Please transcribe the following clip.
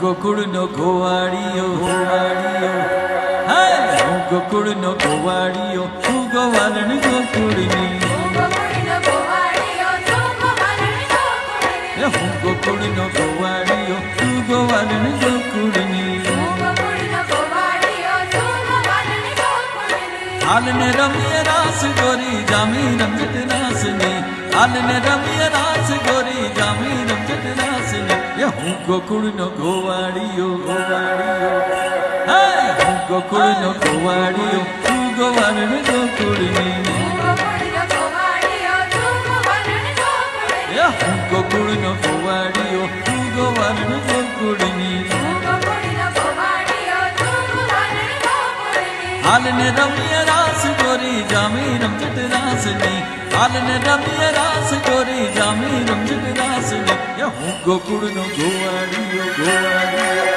ગોકુળનો ગોવાળિયો ગોવાળિયો હાય હું ગોકુળનો ગોવાળિયો હું ગોવાલણ ગોકુળની હું ગોકુળનો ગોવાળિયો તું ગોવાલણ ગોકુળની હાલને રમીએ રાસ ગોરી જામી રમજટ રાસની હાલને રમીએ રાસ ગોરી જામી રમજટ રાસની એ હું ગોકુળનો ગોવાળિયો ગોવાળિયો હાય હું ગોકુળનો ગોવાળિયો તું ગોવાલણ ગોકુળની હું ગોકુળનો ગોવાળિયો તું ગોવાલણ ગોકુળની હાલને રમીએ રાસ ગોરી જામી રમજટ રાસની હાલને રમીએ રાસ ગોરી જામી રમજટ રાસની હું ગોકુળનો ગોવાળિયો ગોવાળિયો